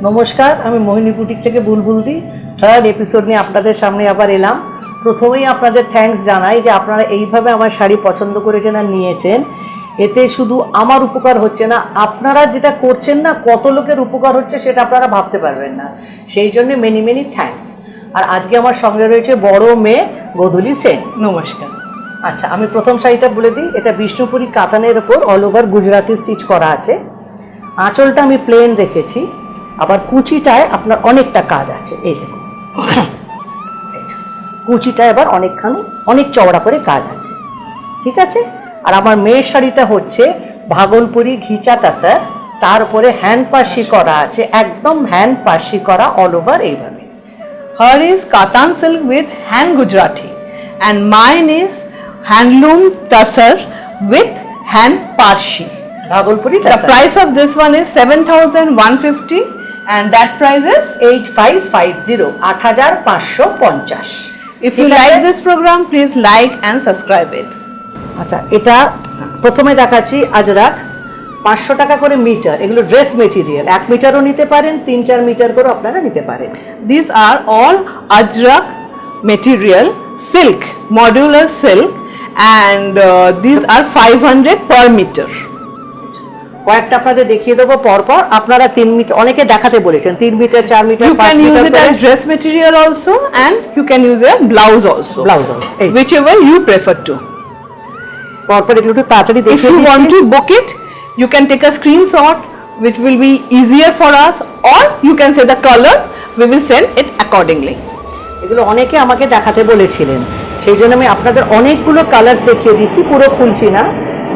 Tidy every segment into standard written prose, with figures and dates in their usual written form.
নমস্কার, আমি মোহিনী বুটিক থেকে বুলবুলদি থার্ড এপিসোড নিয়ে আপনাদের সামনে আবার এলাম। প্রথমেই আপনাদের থ্যাঙ্কস জানাই যে আপনারা এইভাবে আমার শাড়ি পছন্দ করেছেন আর নিয়েছেন। এতে শুধু আমার উপকার হচ্ছে না, আপনারা যেটা করছেন না কত লোকের উপকার হচ্ছে সেটা আপনারা ভাবতে পারবেন না। সেই জন্য মেনি মেনি থ্যাঙ্কস। আর আজকে আমার সঙ্গে রয়েছে বড় মেয়ে গোধূলি সেন। নমস্কার। আচ্ছা, আমি প্রথম শাড়িটা বলে দিই। এটা বিষ্ণুপুরি কাতানের ওপর অল ওভার গুজরাটি স্টিচ করা আছে। আঁচলটা আমি প্লেন রেখেছি, আবার কুচিটায় আপনার অনেকটা কাজ আছে। এই দেখুন, কুচিটায় আবার অনেক চওড়া করে কাজ আছে, ঠিক আছে। আর আমার মেয়ের শাড়িটা হচ্ছে ভাগলপুরি ঘিচা তাসার, তার উপরে হ্যান্ড পার্সি করা আছে, একদম হ্যান্ড পার্সি করা অল ওভার এইভাবে। Her is Katan silk with hand Gujarati and mine is handloom tasar with hand Parshi. Bhagalpuri The price of this one is 7,150 and that price is 8550, 8550। if you like this program please like and subscribe it. আচ্ছা, এটা প্রথমে দেখাচ্ছি আজরাক, 500 টাকা করে metre. এগুলো dress material, 1 মিটারও নিতে পারেন, 3-4 metre করে আপনারা নিতে পারেন। These are all Ajrak material silk, modular silk and these are 500 per meter. কয়েকটা আপনাদের দেখিয়ে দেবো পরপর। আপনারা 3 মিটার, অনেকে দেখাতে বলেছেন 3 metre, 4 metre, You 5 can use metre it as dress material also and you can use a blouse also. Whichever you prefer to. পরপর এগুলো একটু তাড়াতাড়ি If দেখিয়ে you want দিচ্ছি। to book it, you can take a screenshot which will be easier for us, or you can say the color, we will send it accordingly. এগুলো অনেকে আমাকে দেখাতে বলেছিলেন, সেই জন্য আমি আপনাদের অনেকগুলো কালার্স দেখিয়ে দিচ্ছি, পুরো খুলছি না।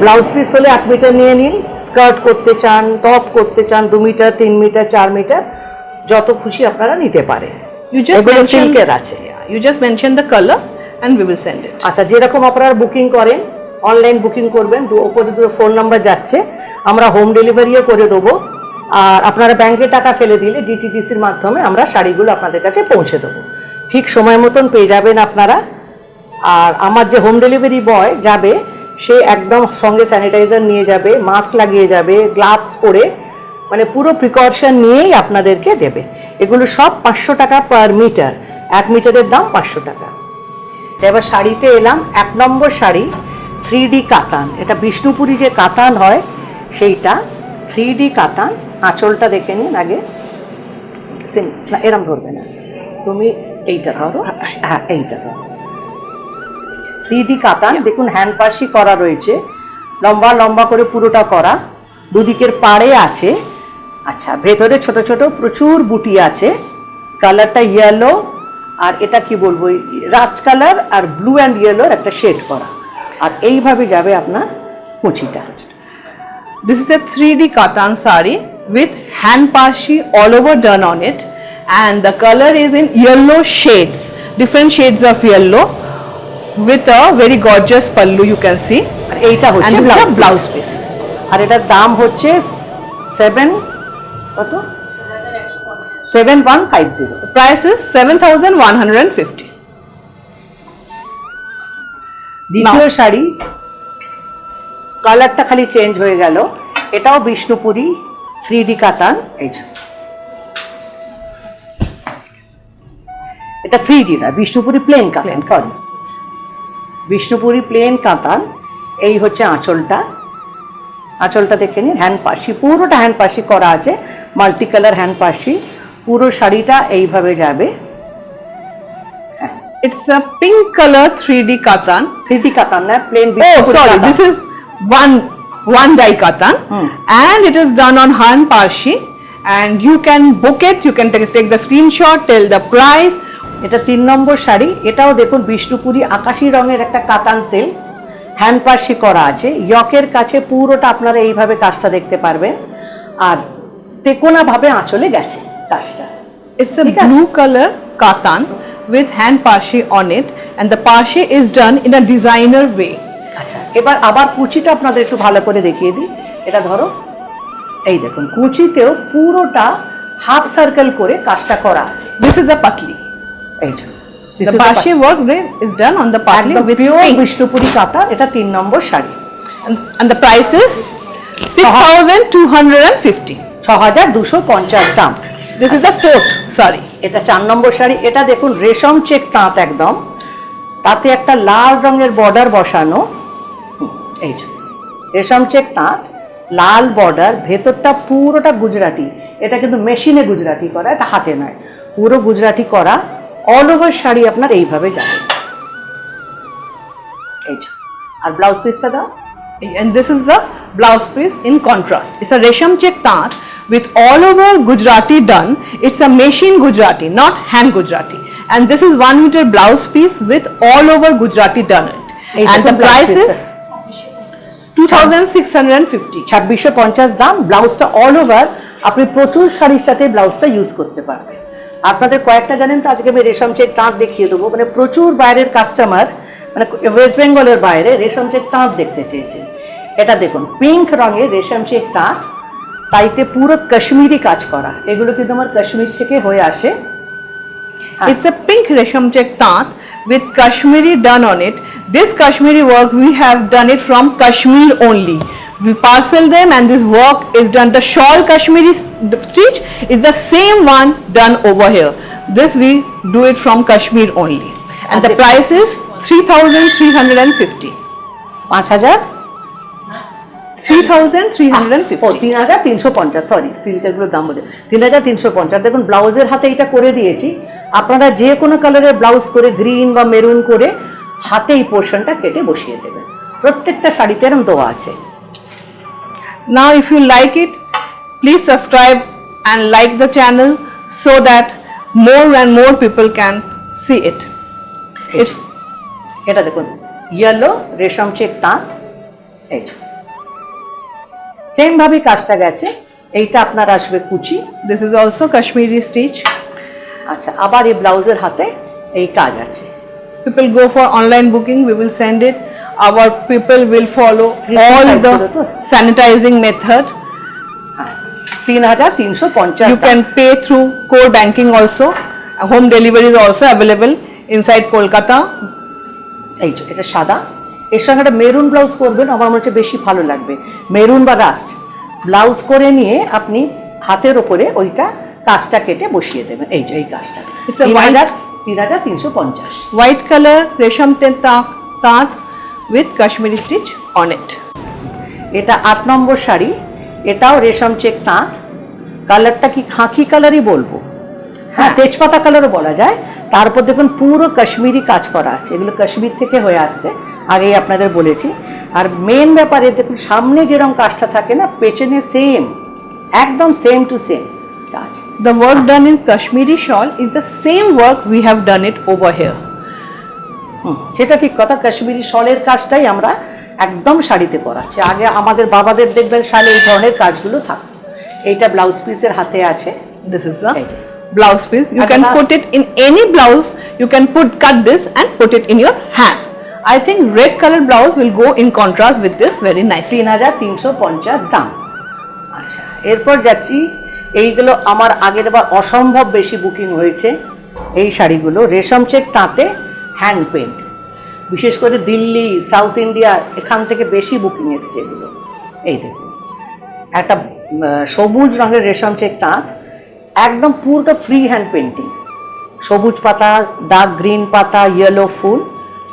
ব্লাউজ পিস হলে 1 মিটার নিয়ে নিন, স্কার্ট করতে চান, টপ করতে চান 2 মিটার, 3 মিটার, 4 মিটার, যত খুশি আপনারা নিতে পারেন। You just এগুলো mention, সিল্কের আছে। you just mention the color and we will send it. আচ্ছা, যেরকম আপনারা বুকিং করেন, অনলাইন বুকিং করবেন, ওপরে দুটো ফোন নাম্বার যাচ্ছে, আমরা হোম ডেলিভারিও করে দেবো। আর আপনারা ব্যাংকে টাকা ফেলে দিলে ডিটিডিসির মাধ্যমে আমরা শাড়িগুলো আপনাদের কাছে পৌঁছে দেবো, ঠিক সময় মতন পেয়ে যাবেন আপনারা। আর আমার যে হোম ডেলিভারি বয় যাবে, সে একদম সঙ্গে স্যানিটাইজার নিয়ে যাবে, মাস্ক লাগিয়ে যাবে, গ্লাভস পরে, মানে পুরো প্রিকশন নিয়েই আপনাদেরকে দেবে। এগুলো সব 500 টাকা পার মিটার, 1 মিটারের দাম 500 টাকা। এবার শাড়িতে এলাম। 1 নম্বর শাড়ি 3D কাতান। এটা বিষ্ণুপুরি যে কাতান হয় সেইটা 3D কাতান। আঁচলটা দেখে নিন আগে। না, এরম ধরবে না, তুমি এইটা ধরো, হ্যাঁ এইটা ধরো। 3D কাতান দেখুন, হ্যান্ড পার্সি করা রয়েছে, লম্বা লম্বা করে পুরোটা করা, দুদিকের পাড়ে আছে। আচ্ছা, ভেতরে ছোট ছোট প্রচুর বুটি আছে। কালারটা ইয়েলো, আর এটা কি বলবো, রাস্ট কালার আর ব্লু অ্যান্ড ইয়েলোর একটা শেড করা। আর এইভাবে যাবে আপনার কুচিটা। This is a 3D Katan sari with hand parshi all over done on it and the color is in yellow shades, different shades of yellow with a very gorgeous pallu you can see. আর এইটা হচ্ছে blouse piece. আর এটার দাম হচ্ছে 7150। The price is 7,150. দ্বিতীয় শাড়ি, কালারটা খালি change হয়ে গেল। এটাও বিষ্ণুপুরি 3D কাতান। এই যে এটা 3D না, বিষ্ণুপুরি প্লেন কাতান, সরি, বিষ্ণুপুরি প্লেন কাতান। এই হচ্ছে আঁচলটা। আঁচলটা দেখে নিন, হ্যান্ড পার্সি, পুরোটা হ্যান্ড পার্সি করা আছে, মাল্টি কালার হ্যান্ড পার্সি। পুরো শাড়িটা এইভাবে যাবে। It's a pink color 3D Katan. 3D কাতান না, plane. Oh, sorry, this is one dye Katan and it is done on hand parshi and you can book it, you can take the screenshot, tell the price. এটা 3 নম্বর শাড়ি। এটাও দেখুন বিষ্ণুপুরি আকাশি রঙের একটা কাতান silk, hand Parsi করা আছে। ইয়কের কাছে পুরোটা আপনারা এইভাবে কাজটা দেখতে পারবেন, আর তেকোনা ভাবে আঁচলে গেছে কাজটা। It's a blue color Katan with hand parshi on it and the parshi is done in a designer way. আচ্ছা, এবার আবার কুচিটা আপনাদের একটু ভালো করে দেখিয়ে দিই। এটা ধরো, এই দেখুন কুচিতেও পুরোটা হাফ সার্কেল করে কাজটা করা আছে। This is a patli. এই যে The parshi work is done on the patli with pure pink. Bishnupuri কাতান। এটা 3 নম্বর sari and the price is 6,250. 6250 দাম। This is the fourth sari. এটা 4 নম্বর শাড়ি। এটা দেখুন রেশম চেক তাঁত একদম, তাতে একটা লাল রঙের বর্ডার বসানো। এই যে রেশম চেক তাঁত, লাল বর্ডার, ভেতরটা পুরোটা গুজরাটি। এটা কিন্তু মেশিনে গুজরাটি করা, এটা হাতে নয়, পুরো গুজরাটি করা। অল ওভার শাড়ি আপনার এইভাবে যাবে। এই যে আর ব্লাউজ পিসটা দাও। And this is the blouse piece in contrast. It's a resham check taat with all over Gujarati done. It's a machine Gujarati, not hand Gujarati. And this is 1 meter blouse piece with all over Gujarati done it. And the price is 2650. 2650 দাম। ব্লাউজটা all over, আপনি প্রচুর শাড়ির সাথে ব্লাউজটা use করতে পারবেন। আপনাদের কয়েকটা জানেন তো, আজকে আমি রেশম চেক তাঁত দেখিয়ে দেবো। মানে প্রচুর বাইরের কাস্টমার, মানে ওয়েস্ট বেঙ্গলের বাইরে রেশম চেক তাঁত দেখতে চেয়েছে। এটা দেখুন পিঙ্ক রঙের রেশম চেক তাঁত, তাইতে পুরো কাশ্মীরি কাজ করা। এগুলো কিন্তু আমার কাশ্মীর থেকে হয়ে আসে। It's a pink resham check taat with Kashmiri done on it. This Kashmiri work we have done it from Kashmir only. We parcel them and this work is done. The shawl Kashmiri stitch is the same one done over here. This we do it from Kashmir only. And the price is 3350. 5000 3350. 3350, sorry সিল্কের গুলো দাম বলে 3350। দেখুন ব্লাউজের হাতে এটা করে দিয়েছি। আপনারা যে কোনো কালারের ব্লাউজ করে, গ্রিন বা মেরুন করে, হাতে এই পোর্শনটা কেটে বসিয়ে দেবেন। প্রত্যেকটা শাড়িতে এরকম দেওয়া আছে। Now if you like it, please subscribe and like the channel so that more and more people can see it. It's এটা দেখুন ইয়েলো রেশম চেক তাঁত। এই সেম ভাবে কাজটা গেছে। এইটা আপনার আসবে কুচি। This is also Kashmiri stitch. আচ্ছা, আবার এই ব্লাউজের হাতে এই কাজ আছে। People go for online booking, we will send it. Our people will follow all the sanitizing method. 3350। You can pay through core banking also. Home delivery is also available inside Kolkata. এই যে এটা সাদা, এর সঙ্গে একটা maroon blouse করবেন, আমার মনে হচ্ছে বেশি ভালো লাগবে। মেরুন বা রাস্ট ব্লাউজ করে নিয়ে আপনি হাতের ওপরে ওইটা কাজটা কেটে বসিয়ে দেবেন। এই যে এই কাজটা 3350। White color resham taat with Kashmiri stitch on it. এটা 8 নম্বর শাড়ি। এটাও রেশম চেক তাঁত। কালারটা কি খাকি কালারই বলবো, হ্যাঁ তেজপাতা কালারও বলা যায়। তারপর দেখুন পুরো কাশ্মীরি কাজ করা আছে। এগুলো কাশ্মীর থেকে হয়ে আসছে, আগেই আপনাদের বলেছি। আর মেন ব্যাপারে দেখুন সামনে যেরকম কাজটা থাকে না, পেছনে সেম, একদম সেম টু সেম কাজ। The work done in Kashmiri shawl is the same work we have done it over here. সেটা ঠিক কথা। কাশ্মীরি শলের কাজটাই আমরা একদম শাড়িতে করাচ্ছি। আগে আমাদের বাবাদের দেখবেন শাড়ি এই ধরনের কাজগুলো থাকতো। এইটা ব্লাউজ পিসের হাতে আছে। This is the blouse piece. You can put it in any blouse. You can cut this and put it in your hand. I think red color blouse will go in contrast with this very nicely. 3350 দাম। আচ্ছা, এরপর যাচ্ছি। এইগুলো আমার আগের বার অসম্ভব বেশি booking হয়েছে। এই শাড়িগুলো রেশম চেক তাঁতে হ্যান্ড পেন্ট, বিশেষ করে দিল্লি, সাউথ ইন্ডিয়া, এখান থেকে বেশি বুকিং এসছে এগুলো। এই দেখুন একটা সবুজ রঙের রেশম চেক তাঁত, একদম পুরোটা ফ্রি হ্যান্ড পেন্টিং। সবুজ পাতা, ডার্ক গ্রিন পাতা, ইয়েলো ফুল।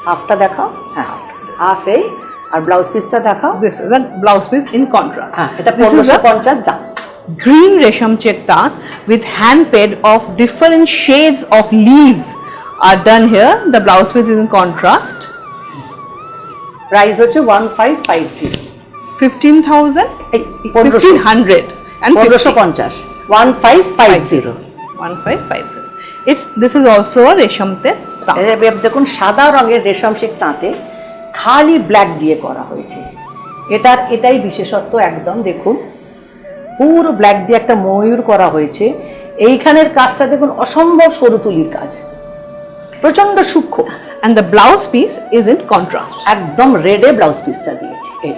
হাফটা দেখাও। হ্যাঁ, হাফ এই। আর ব্লাউজ পিসটা দেখাও। This is a blouse piece in contrast. হ্যাঁ, এটা This is a 1550 দাম। green resham check taat with hand paid of different shades of leaves are done here. The blouse piece is in contrast. Price হচ্ছে 1550। 15,000, এই 1500 and 1550। 1550। 1550. This is also a resham taat. দেখুন সাদা রঙের রেশম check তাঁতে খালি black দিয়ে করা হয়েছে। এটাই বিশেষত্ব একদম। দেখুন পুরো ব্ল্যাক দিয়ে একটা ময়ূর করা হয়েছে। এইখানের কাজটা দেখুন অসম্ভব সরু তুলির কাজ, প্রচন্ড সূক্ষ্ম। And the blouse piece is in contrast. একদম রেডে ব্লাউজ পিসটা দিয়েছে। এই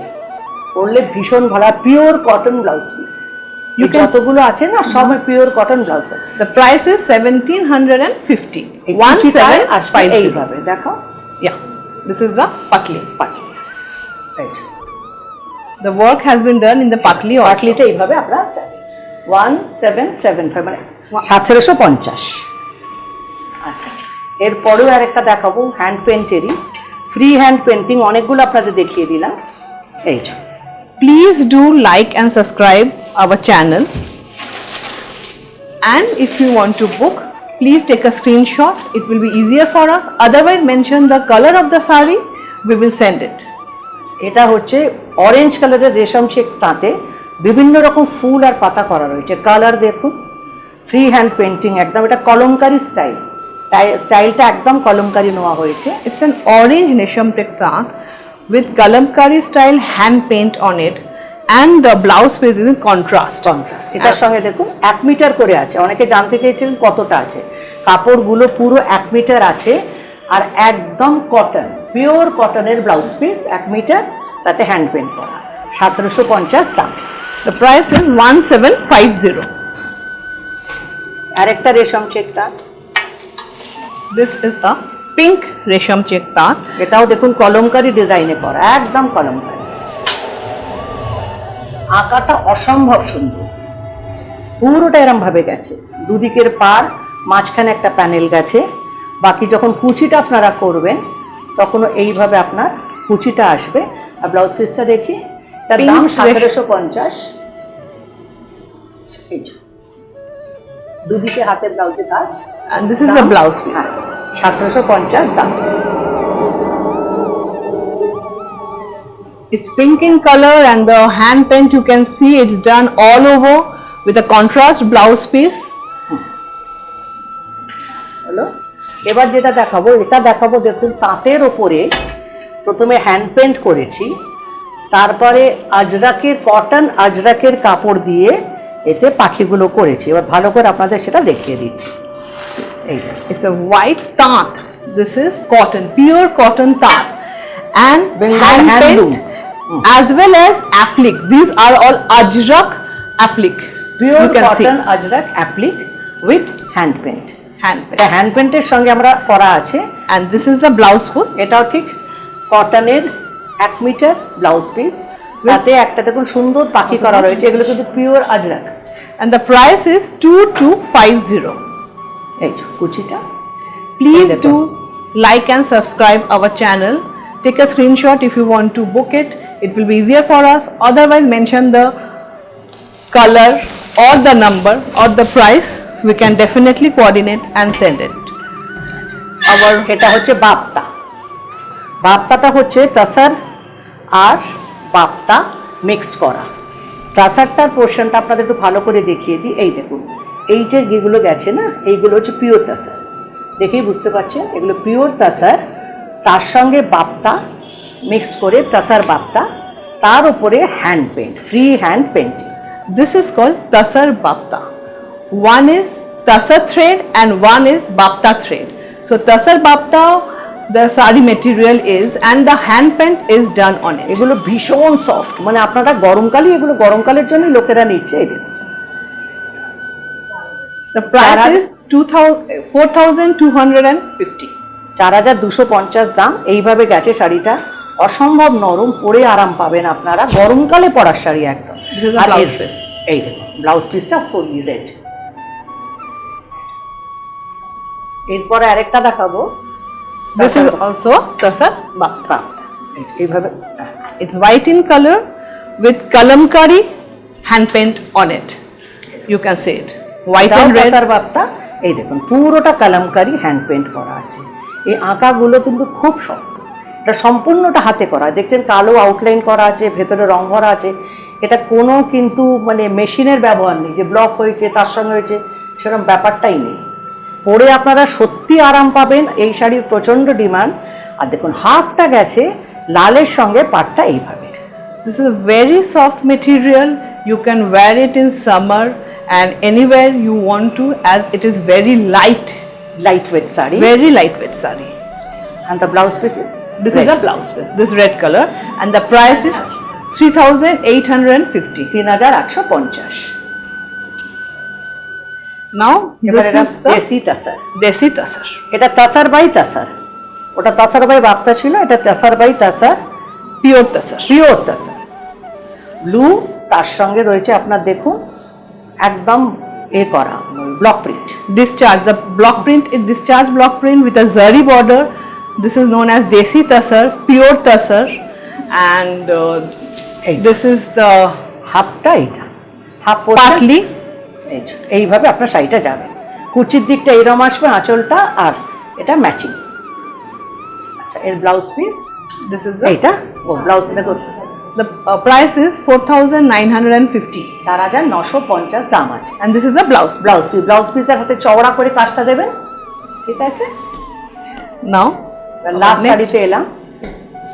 পরলে ভীষণ ভালো, পিওর কটন ব্লাউজ পিস। যতগুলো আছে না সব pure cotton blouse piece. The price is 1750. 1750. এইভাবে দেখো। Yeah, this is the patli. Right. The work has been done in the patli also. পাটলিতে এইভাবে আপনারা 1775 মানে 1750। আচ্ছা, এরপরেও আরেকটা দেখাবো হ্যান্ড পেন্টেরই, ফ্রি হ্যান্ড পেন্টিং, অনেকগুলো আপনাদের দেখিয়ে দিলাম। এই যে Please do like and subscribe our channel. And if you want to book, please take a screenshot. It will be easier for us. Otherwise, mention the color of the sari. We will send it. এটা হচ্ছে orange কালারের রেশম শেখ তাঁতে বিভিন্ন রকম ফুল আর পাতা করা রয়েছে। কালার দেখুন, ফ্রি হ্যান্ড পেন্টিং একদম, এটা কলমকারি স্টাইলটা একদম কলমকারি নেওয়া হয়েছে। It's an orange resham tektat with kalamkari style hand paint on it, and the blouse piece is in contrast. এটার সঙ্গে দেখুন 1 মিটার করে আছে। অনেকে জানতে চেয়েছিলেন কতটা আছে, কাপড়গুলো পুরো 1 মিটার আছে, আর একদম কটন, পিওর কটনের ব্লাউজ পিস 1 মিটার, তাতে হ্যান্ড পেন্ট করা, 1750 দাম। The price is 1750. আরেকটা রেশম চেক তাঁত, This is a pink resham tektat. এটাও দেখুন কলমকারি ডিজাইনে করা, একদম কলমকারি, আঁকাটা অসম্ভব সুন্দর, পুরোটা এরম ভাবে গেছে, দুদিকের পার, মাঝখানে একটা প্যানেল গেছে। বাকি যখন কুচিটা আপনারা করবেন তখনও এইভাবে আপনার কুচিটা আসবে। আর ব্লাউজ পিসটা দেখি, তার দাম 1750। এই যে, দুদিকে হাতের ব্লাউজে কাজ, And this is the blouse piece. 1750 দাম। It's pink in color, and the hand paint you can see it's done all over with a contrast blouse piece. হলো, এবার যেটা দেখাবো, এটা দেখাবো দেখুন তাঁতের ওপরে প্রথমে হ্যান্ড পেন্ট করেছি, তারপরে আজরাকের কটন আজরাকের কাপড় দিয়ে এতে পাখিগুলো করেছি। এবার ভালো করে আপনাদের সেটা দেখিয়ে দিচ্ছি। এই It's a white tat. This is cotton, pure cotton tat, and Bengal hand handloom. paint as well as applique. These are all ajrak applique. Pure You can see cotton ajrak applique with hand paint. hand paint. এটা hand পেন্টের সঙ্গে আমরা করা আছে। And this is the blouse piece. এটাও ঠিক কটনের 1 metre blouse piece, তাতে একটা দেখুন সুন্দর পাখি করা রয়েছে, এগুলো কিন্তু pure Ajrak. And the price is 2250. এই যে কুচিটা, Please Wonderful. do like and subscribe our channel. Take a screenshot if you want to book it. It will be easier for us. Otherwise, mention the color or the number or the price. We can definitely coordinate and send it. আবার এটা হচ্ছে বাপ্তা। বাপ্তাটা হচ্ছে তাসার আর Bapta mixed করা। তাসারটার পোর্শনটা আপনাদের একটু ভালো করে দেখিয়ে দিই। এই দেখুন, এই যে যেগুলো গেছে না, এইগুলো হচ্ছে পিওর তাসার, দেখেই বুঝতে পারছেন এগুলো পিওর তাসার। তার সঙ্গে বাপ্তা মিক্সড করে তাসার বাপ্তা, তার উপরে hand paint, free hand painting. This is called Tasar Bapta. One is Tasar thread and one is Bapta thread. So Tasar Bapta, the sari material is, and the hand paint is done on it. এগুলো ভীষণ soft, মানে আপনারা গরমকালে, এগুলো গরমকালের জন্য লোকেরা নিচ্ছে। এই দেখুন, The price is 4250. 4250 দাম। এইভাবে গেছে শাড়িটা, অসম্ভব নরম, পরে আরাম পাবেন আপনারা, গরমকালে পরার শাড়ি একদম। This is the R blouse piece. এই দেখুন ব্লাউজ পিসটা ফুল রেড। এরপরে আরেকটা দেখাবো, This is also Tasar Bapta. এইভাবে It's white in color with kalamkari hand paint on it. You can see it. White and red. তাসার Bapta, এই দেখুন পুরোটা কালামকারি হ্যান্ড পেন্ট করা আছে। এই আঁকাগুলো কিন্তু খুব শক্ত, এটা সম্পূর্ণটা হাতে করা। দেখছেন কালো আউটলাইন করা আছে, ভেতরে রং ভরা আছে। এটা কোনো কিন্তু মানে মেশিনের ব্যবহার নেই, যে ব্লক হয়েছে তার সঙ্গে হয়েছে সেরকম ব্যাপারটাই নেই। পরে আপনারা সত্যি আরাম পাবেন, এই শাড়ির প্রচণ্ড ডিমান্ড। আর দেখুন হাফটা গেছে লালের সঙ্গে, পাটটা এইভাবে। This is a very soft material. You can wear it in summer and anywhere you want to, as it is very light, lightweight sari. very lightweight sari. and the blouse piece This is the blouse piece, this red color, and the price is 3850. 3850। Now এবার this এটা is the দেশি তাসার। Desi Tasar. এটা tasar by তাসার, ওটা তাসার by বাপ্তা ছিল, এটা tasar by tasar, Pure Tasar. Pure tasar blue. তার সঙ্গে রয়েছে আপনার দেখুন একদম এ করা block print. Discharge, the block print is discharge block print with a zari border. This is known as desi tasar, pure tasar, and this is the হাফটা এইটা, হাফ partly. এইভাবে আপনার শাড়িটা যাবে। কুচির দিকটা এরকম আসবে, আঁচলটা আর এটা ম্যাচিং। আচ্ছা, এর blouse piece This is the এইটা, ও ব্লাউজ দেখো the price is 4,950, 4,950 দাম আছে। and this is the blouse. Blouse পিসের হাতে চওড়া করে কাজটা দেবেন, ঠিক আছে? Now লাস্ট next শাড়িতে এলাম।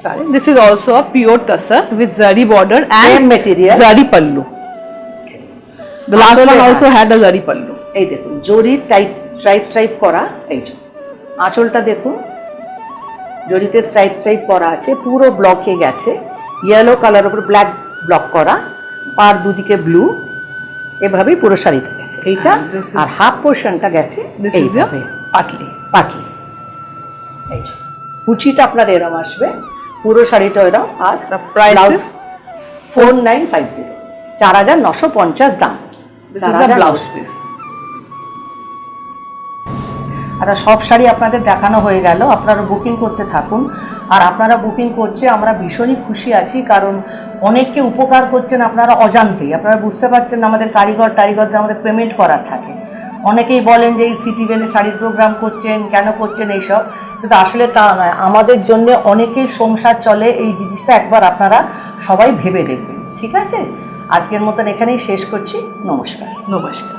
sorry, this is also a pure tasar with zari border and Same material. zari pallu. The last Achole one hai. also had a zari pallu. এই দেখুন জরি টাইপ স্ট্রাইপ করা, এই যে আঁচলটা দেখুন জরিতে স্ট্রাইপ করা আছে, পুরো ব্লকে গেছে, ইয়েলো কালার উপর ব্ল্যাক ব্লক করা, পার দুদিকে ব্লু, এভাবেই পুরো শাড়িটা গেছে এইটা। this is- আর হাফ পোর্শনটা গেছে This is your এইভাবে partly. পাটলি। এই যে কুচিটা আপনার এরম আসবে, পুরো শাড়িটা এরম। আর The price is 4950, 4,950 দাম। This is the blouse piece. আচ্ছা, সব শাড়ি আপনাদের দেখানো হয়ে গেল, আপনারা বুকিং করতে থাকুন। আর আপনারা বুকিং করছে আমরা ভীষণই খুশি আছি, কারণ অনেককে উপকার করছেন আপনারা অজান্তেই। আপনারা বুঝতে পারছেন আমাদের টারিগরদের আমাদের পেমেন্ট করার থাকে। অনেকেই বলেন যে এই সিটি ভ্যানে শাড়ির প্রোগ্রাম করছেন, কেন করছেন এইসব, কিন্তু আসলে তা নয়। আমাদের জন্য অনেকের সংসার চলে, এই জিনিসটা একবার আপনারা সবাই ভেবে দেখবেন, ঠিক আছে? আজকের মতন এখানেই শেষ করছি, নমস্কার। Namaskar.